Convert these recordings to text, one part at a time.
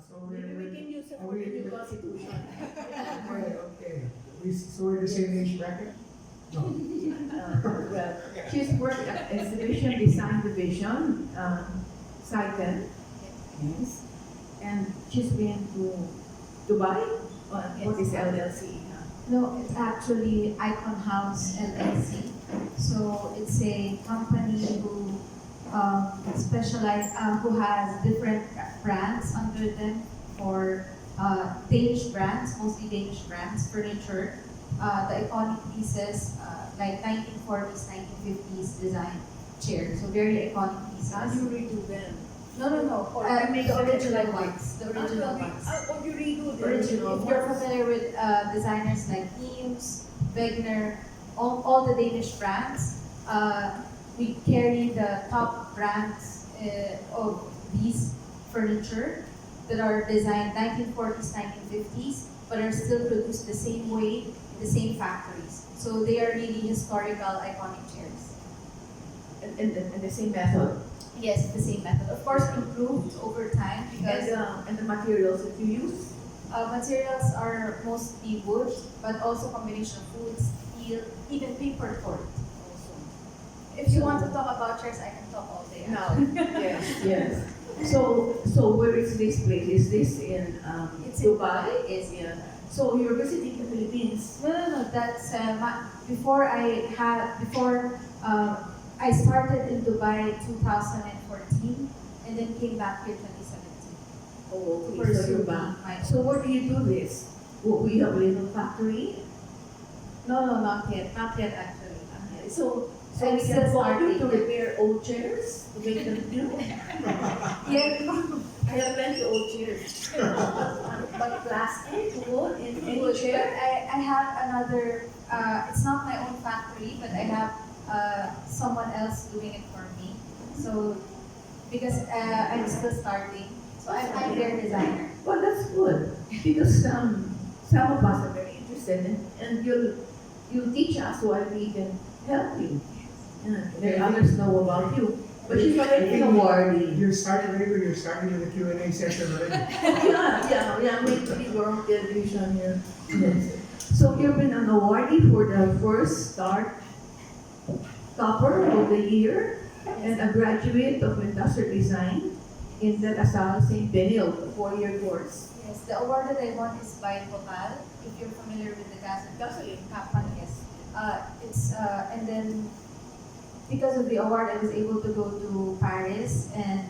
So Maybe we can use it for the new constitution. okay. So we're the same age bracket? No. Well, She's worked at Exhibition Design Division, Cycle. Yes. And she's been to Dubai. What is LLC? No, it's actually Icon House LLC. So it's a company who who has different brands under them for Danish brands, mostly Danish brands, furniture, the iconic pieces like 1940s, 1950s design chairs. So very iconic how pieces. do you redo them? No. Or you make The them original like ones. The original ones. Oh, you redo the Original. If you're familiar with designers like Eames, Wegner, all the Danish brands, we carry the top brands of these furniture that are designed 1940s, 1950s, but are still produced the same way in the same factories. So they are really historical, iconic chairs. And the same method. Yes, the same method. Of course, improved over time because And the materials that you use. materials are mostly wood, but also combination of wood, steel, even paper cord. If you want to talk about chairs, I can talk all day. Now, yes. Yes. So where is this place? Is this in It's in Dubai? Yes. Yeah. So you're visiting the Philippines. No. That's before I started in Dubai 2014, and then came back here 2017. Oh, To okay. So pursue you're back. my So where do you do this? We have a little factory. No, not yet actually. Not yet. So I'm we still can call you to starting. repair old chairs to make them new. Yeah. I have plenty of old chairs. But plastic, wood, in any Wood, chair. but I have another, it's not my own factory, but I have someone else doing it for me. So, because I'm still starting, so I'm their designer. Well, that's good because some of us are very interested and you'll teach us why we can help you. Yeah, let others know about you. But she's already an awardee. You're starting already, you're starting with the Q&A session already. Yeah, maybe world television here. Yes. So you've been an awardee for the first start topper of the year and a graduate of industrial design in the Lasal St. Benil 4-year course. Yes, the award that I won is by Total, if you're familiar with the gasoline company, yes. And then because of the award, I was able to go to Paris and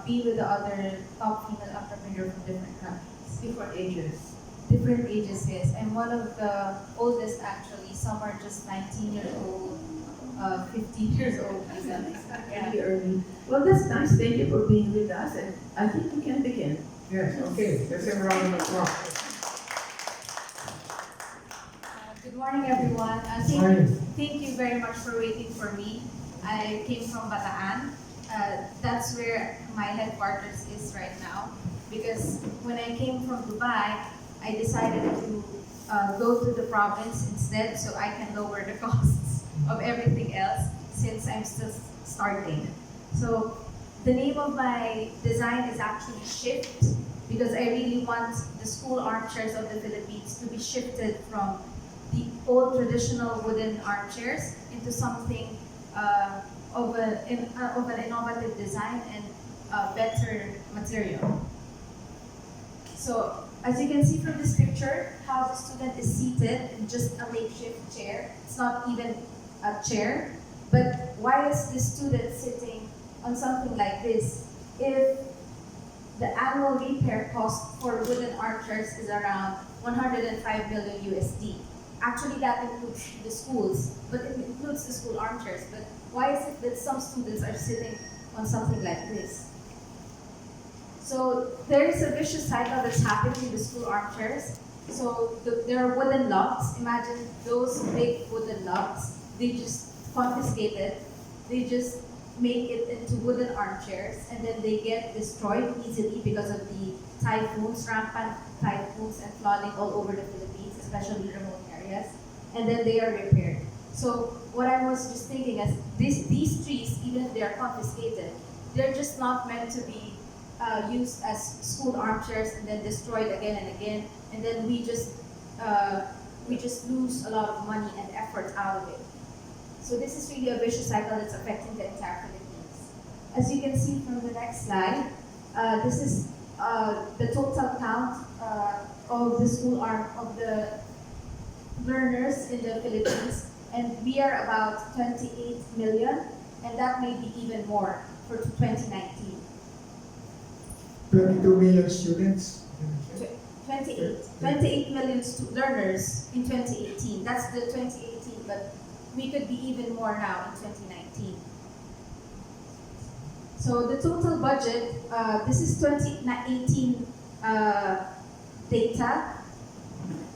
be with the other top female entrepreneurs from different countries. Different ages. Different ages, yes. I'm one of the oldest actually. Some are just 19 years old, 15 years old. Very early. Well, that's nice. Thank you for being with us. And I think we can begin. Yes, okay. Let's have a round of applause. Good morning, everyone. Morning. Thank you very much for waiting for me. I came from Bataan. That's where my headquarters is right now. Because when I came from Dubai, I decided to go to the province instead so I can lower the costs of everything else since I'm still starting. So the name of my design is actually Shift because I really want the school armchairs of the Philippines to be shifted from the old traditional wooden armchairs into something of an innovative design and better material. So as you can see from this picture, how the student is seated in just a makeshift chair. It's not even a chair. But why is the student sitting on something like this if the annual repair cost for wooden armchairs is around 105 million USD? Actually, that includes the schools, but it includes the school armchairs. But why is it that some students are sitting on something like this? So there is a vicious cycle that's happening in the school armchairs. So there are wooden lugs. Imagine those big wooden lugs. They just confiscate it. They just make it into wooden armchairs, and then they get destroyed easily because of the typhoons, rampant typhoons and flooding all over the Philippines, especially remote areas. And then they are repaired. So what I was just thinking is these trees, even if they are confiscated, they're just not meant to be used as school armchairs and then destroyed again and again, and then we just lose a lot of money and effort out of it. So this is really a vicious cycle that's affecting the entire Philippines. As you can see from the next slide, this is the total count of the school arm of the learners in the Philippines, and we are about 28 million, and that may be even more for 2019. 22 million students. 28 million learners in 2018. That's the 2018, but we could be even more now in 2019. So the total budget, this is 2018 data.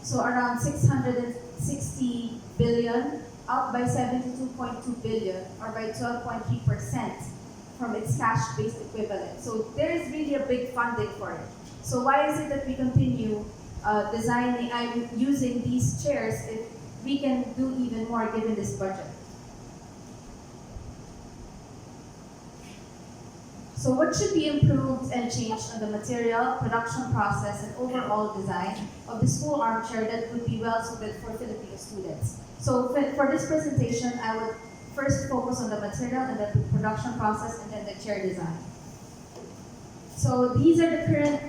So around 660 billion, up by 72.2 billion, or by 12.3% from its cash-based equivalent. So there is really a big funding for it. So why is it that we continue using these chairs if we can do even more given this budget? So what should be improved and changed on the material, production process, and overall design of the school armchair that would be well suited for Filipino students? So for this presentation, I would first focus on the material and then the production process and then the chair design. So these are the current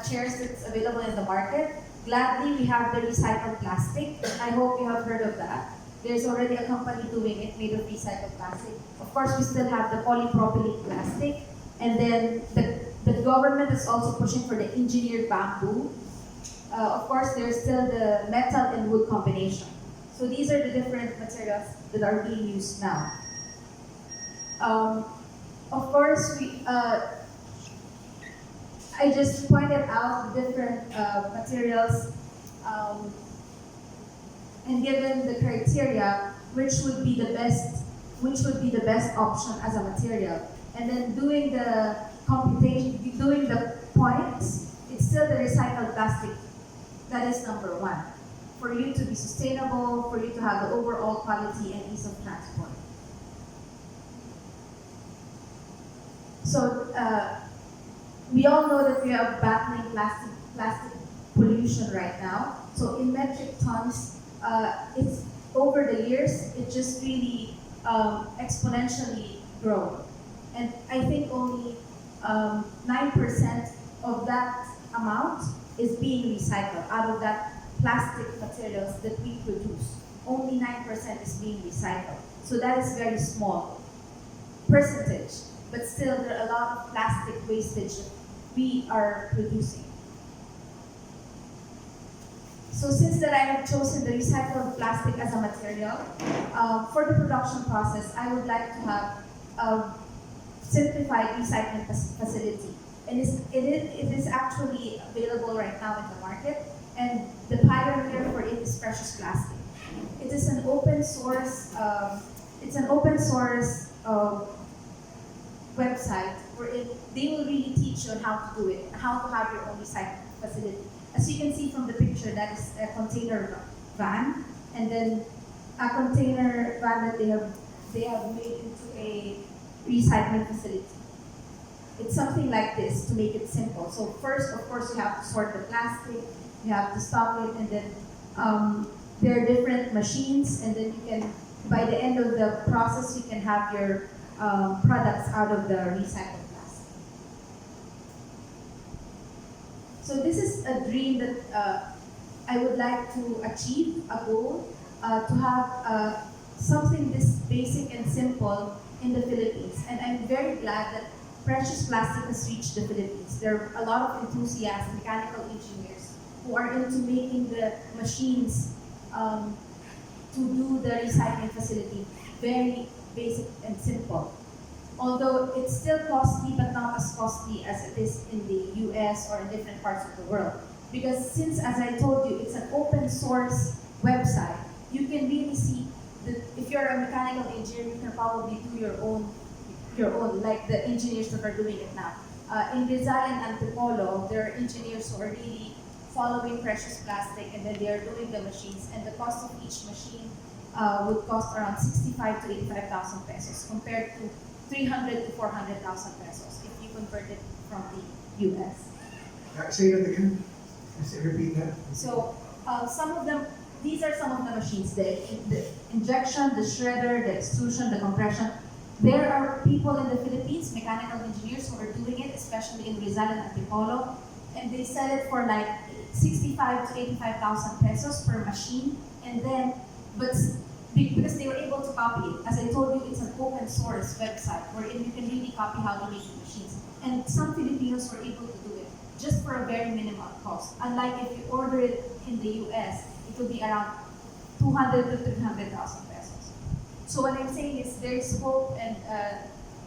chairs that's available in the market. Gladly, we have the recycled plastic. I hope you have heard of that. There's already a company doing it made of recycled plastic. Of course, we still have the polypropylene plastic. And then the government is also pushing for the engineered bamboo. Of course, there's still the metal and wood combination. So these are the different materials that are being used now. Of course, I just pointed out the different materials and given the criteria, which would be the best option as a material. And then doing the computation, doing the points, it's still the recycled plastic. That is number one. For you to be sustainable, for you to have the overall quality and ease of transport. So we all know that we are battling plastic pollution right now. So in metric tons, it's over the years, it just really exponentially grown. And I think only 9% of that amount is being recycled out of that plastic materials that we produce. Only 9% is being recycled. So that is very small percentage, but still there are a lot of plastic wastage that we are producing. So since that I have chosen the recycled plastic as a material, for the production process, I would like to have simplified recycling facility. And it is actually available right now in the market, and the pioneer for it is Precious Plastic. It is an open source. It's an open source website where they will really teach you on how to do it, how to have your own recycling facility. As you can see from the picture, that is a container van, and then a container van that they have made into a recycling facility. It's something like this to make it simple. So first, of course, you have to sort the plastic, you have to stop it, and then there are different machines, and then you can, by the end of the process, you can have your products out of the recycled plastic. So this is a dream that I would like to achieve, a goal, to have something this basic and simple in the Philippines. And I'm very glad that Precious Plastic has reached the Philippines. There are a lot of enthusiasts, mechanical engineers, who are into making the machines to do the recycling facility very basic and simple. Although it's still costly, but not as costly as it is in the US or in different parts of the world. Because since, as I told you, it's an open source website, you can really see that if you're a mechanical engineer, you can probably do your own, like the engineers that are doing it now. In Rizal and Antipolo, there are engineers who are really following Precious Plastic, and then they are doing the machines, and the cost of each machine would cost around 65 to 85,000 pesos compared to 300 to 400,000 pesos if you convert it from the US. Say that again. Just repeat that. So some of them, these are some of the machines, the injection, the shredder, the extrusion, the compression. There are people in the Philippines, mechanical engineers who are doing it, especially in Rizal and Antipolo, and they sell it for like 65 to 85,000 pesos per machine. And then, because they were able to copy it, as I told you, it's an open source website wherein you can really copy how to make the machines. And some Filipinos were able to do it just for a very minimal cost. Unlike if you order it in the US, it will be around 200 to 300,000 pesos. So what I'm saying is there's hope, and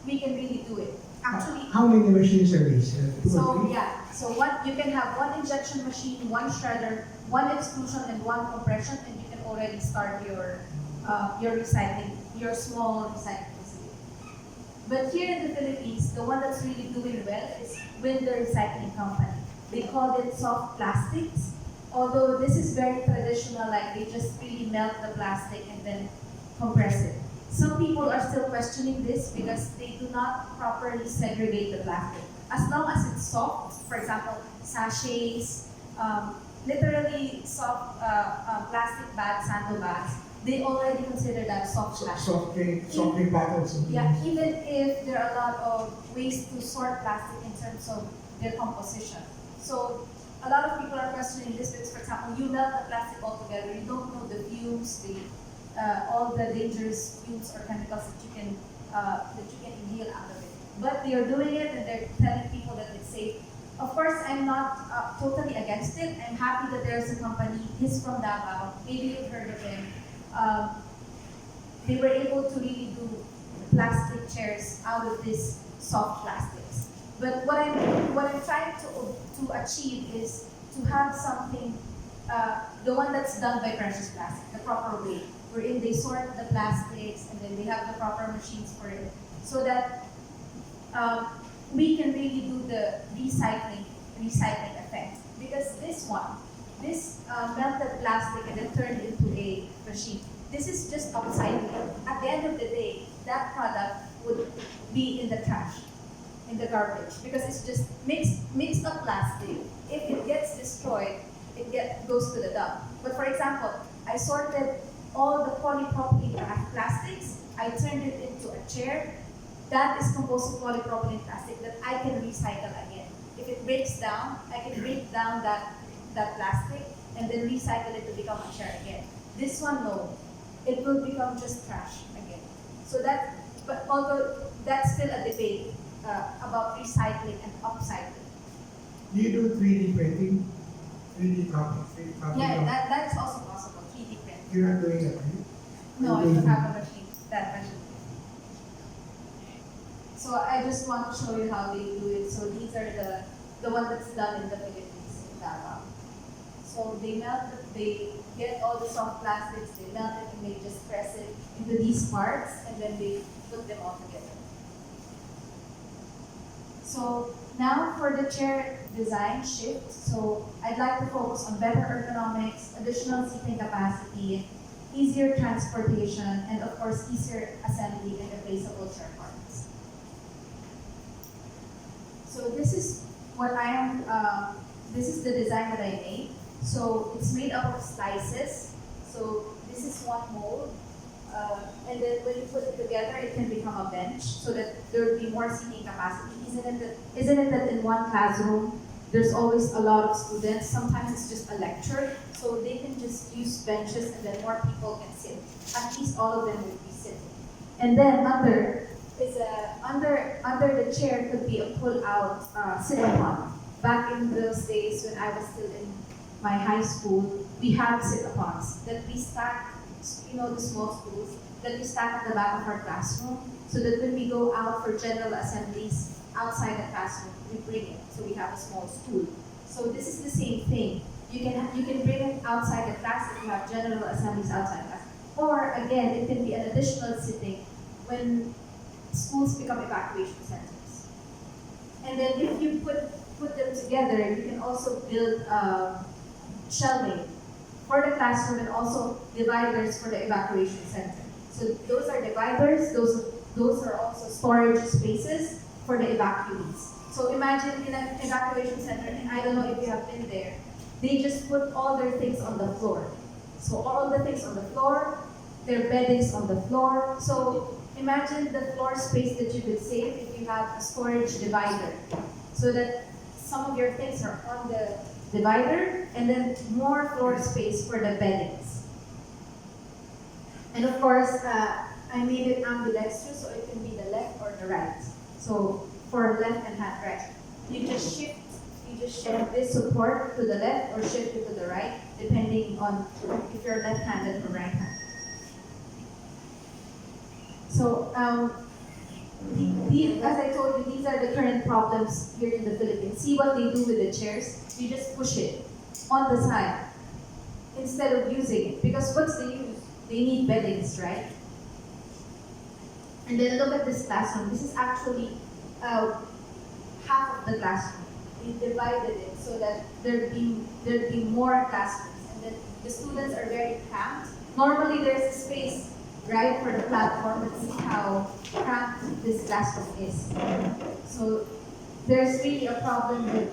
we can really do it. Actually, How many machines are these? Two or so three? yeah, so you can have one injection machine, one shredder, one extrusion, and one compression, and you can already start your recycling, your small recycling facility. But here in the Philippines, the one that's really doing well is Winder Recycling Company. They call it soft plastics. Although this is very traditional, like they just really melt the plastic and then compress it. Some people are still questioning this because they do not properly segregate the plastic. As long as it's soft, for example, sachets, literally soft plastic bags, sandbags, they already consider that soft plastic. Soft drink bottles. Yeah, even if there are a lot of ways to sort plastic in terms of their composition. So a lot of people are questioning this because, for example, you melt the plastic altogether, you don't know the fumes, all the dangerous fumes or chemicals that you can inhale out of it. But they are doing it, and they're telling people that it's safe. Of course, I'm not totally against it. I'm happy that there's a company, he's from Davao, maybe you've heard of him. They were able to really do plastic chairs out of these soft plastics. But what I'm trying to achieve is to have something, the one that's done by Precious Plastic, the proper way, wherein they sort the plastics and then they have the proper machines for it, so that we can really do the recycling effect. Because this melted plastic and then turned into a machine, this is just upcycling. At the end of the day, that product would be in the trash, in the garbage, because it's just mixed up plastic. If it gets destroyed, it goes to the dump. But for example, I sorted all the polypropylene plastics, I turned it into a chair. That is composed of polypropylene plastic that I can recycle again. If it breaks down, I can break down that plastic and then recycle it to become a chair again. This one, no. It will become just trash again. So but although that's still a debate about recycling and upcycling. Do you do 3D printing? 3D copy? Yeah, that's also possible, 3D print. You're not doing that, right? No, I don't have a machine, that machine. So I just want to show you how they do it. So these are the one that's done in the Philippines, in Davao. So they get all the soft plastics, they melt it, and they just press it into these parts, and then they put them all together. So now for the chair design shift. So I'd like to focus on better ergonomics, additional seating capacity, easier transportation, and of course easier assembly and replaceable chair parts. So this is this is the design that I made. So it's made up of slices. So this is one mold. And then when you put it together, it can become a bench so that there will be more seating capacity. Isn't it that in one classroom, there's always a lot of students? Sometimes it's just a lecture. So they can just use benches and then more people can sit. At least all of them will be sitting. And then under the chair could be a pull-out sit-upon. Back in those days when I was still in my high school, we had sit-upons that we stack, the small stools that we stack at the back of our classroom, so that when we go out for general assemblies outside the classroom, we bring it. So we have a small stool. So this is the same thing. You can bring it outside the class if you have general assemblies outside the class. Or again, it can be an additional sitting when schools become evacuation centers. And then if you put them together, you can also build shelving for the classroom and also dividers for the evacuation center. So those are dividers, those are also storage spaces for the evacuees. So imagine in an evacuation center, and I don't know if you have been there, they just put all their things on the floor. So all the things on the floor, their beddings on the floor. So imagine the floor space that you could save if you have a storage divider. So that some of your things are on the divider, and then more floor space for the beddings. And of course, I made it ambidextrous, so it can be the left or the right. So for left and right, you just shift this support to the left or shift it to the right, depending on if you're left-handed or right-handed. So as I told you, these are the current problems here in the Philippines. See what they do with the chairs? You just push it on the side instead of using it. Because what's the use? They need beddings, right? And then look at this classroom. This is actually half of the classroom. We divided it so that there'd be more classrooms. And then the students are very cramped. Normally there's a space right for the platform, but see how cramped this classroom is. So there's really a problem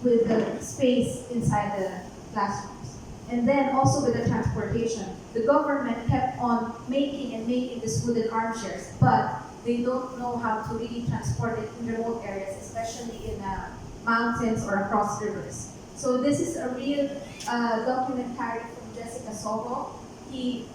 with the space inside the classrooms. And then also with the transportation. The government kept on making these wooden armchairs, but they don't know how to really transport it in remote areas, especially in mountains or across rivers. So this is a real documentary from Jessica Soho. She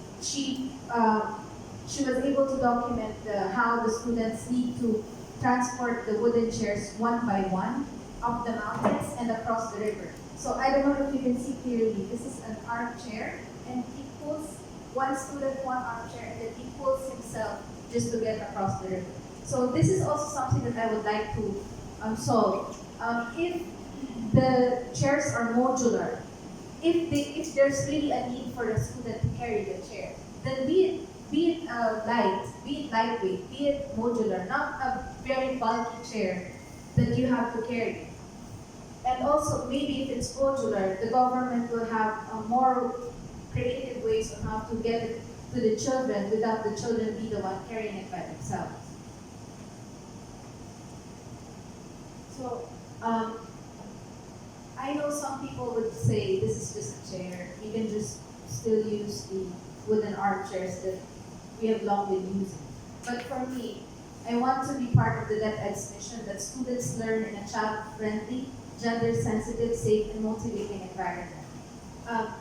was able to document how the students need to transport the wooden chairs one by one up the mountains and across the river. So I don't know if you can see clearly. This is an armchair, and he pulls one student one armchair, and then he pulls himself just to get across the river. So this is also something that I would like to solve. If the chairs are modular, if there's really a need for the student to carry the chair, then be it lightweight, be it modular, not a very bulky chair that you have to carry. And also, maybe if it's modular, the government will have more creative ways on how to get it to the children without the children be the one carrying it by themselves. So, I know some people would say this is just a chair. You can just still use the wooden armchairs that we have long been using. But for me, I want to be part of the DepEd's mission that students learn in a child-friendly, gender-sensitive, safe, and motivating environment.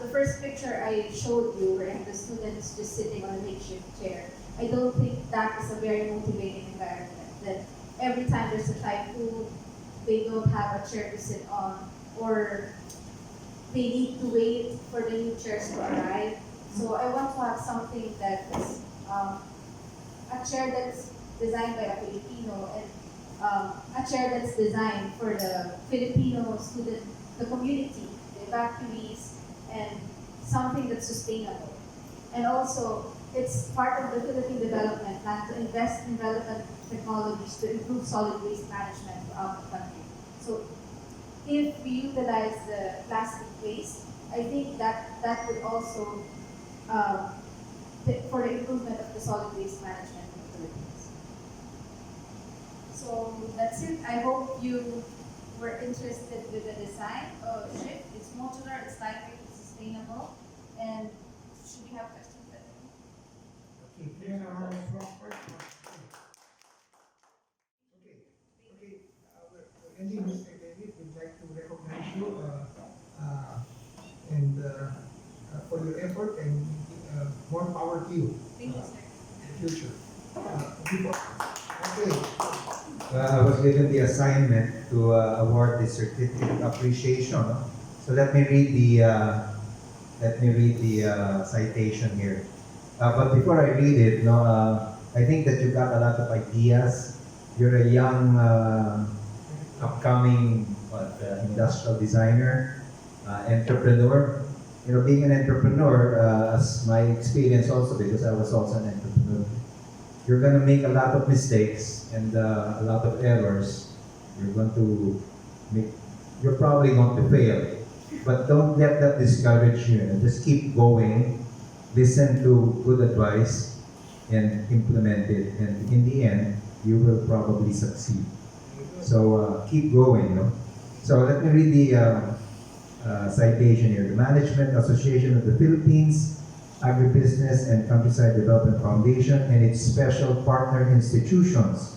The first picture I showed you were the students just sitting on a makeshift chair. I don't think that is a very motivating environment. That every time there's a typhoon, they don't have a chair to sit on, or they need to wait for the new chairs to arrive. So I want to have something that is a chair that's designed by a Filipino, and a chair that's designed for the Filipino student, the community, the evacuees, and something that's sustainable. And also, it's part of the Philippine development plan to invest in relevant technologies to improve solid waste management throughout the country. So, if we utilize the plastic waste, I think that would also for the improvement of the solid waste management in the Philippines. So that's it. I hope you were interested with the design of the ship. It's modular, it's lightweight, it's sustainable, and should we have questions? Okay, clear our front part. Okay. We're ending, Mr. David. We'd like to recognize you and for your effort, and more power to you Thank you, sir. in the future. Okay. I was given the assignment to award the certificate of appreciation. No? So let me read the citation here. But before I read it, I think that you got a lot of ideas. You're a young, upcoming industrial designer, entrepreneur. You know, being an entrepreneur, as my experience also, because I was also an entrepreneur, you're going to make a lot of mistakes and a lot of errors. You're probably going to fail. But don't let that discourage you. Just keep going, listen to good advice, and implement it. And in the end, you will probably succeed. So keep going, no? So let me read the citation here. The Management Association of the Philippines, AgriBusiness and Countryside Development Foundation and its special partner institutions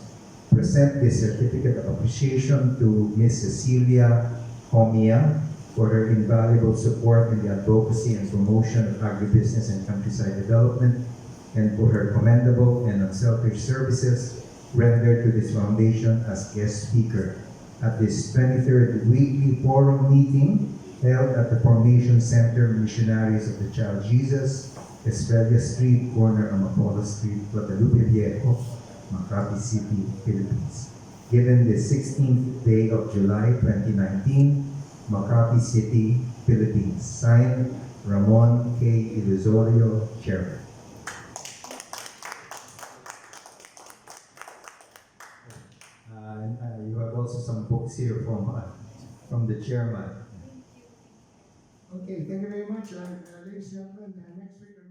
present this certificate of appreciation to Ms. Cecilia Comia for her invaluable support in the advocacy and promotion of agribusiness and countryside development and for her commendable and unselfish services rendered to this foundation as guest speaker at this 23rd weekly forum meeting held at the Formation Center Missionaries of the Child Jesus, Estrella Street, corner Amapola Street, Guadalupe Viejo, Makati City, Philippines. Given the 16th day of July 2019, Makati City, Philippines. Signed, Ramon K. Ilusorio, Chairman. You have also some books here from the chairman. Okay, thank you very much. Ladies and gentlemen, next week.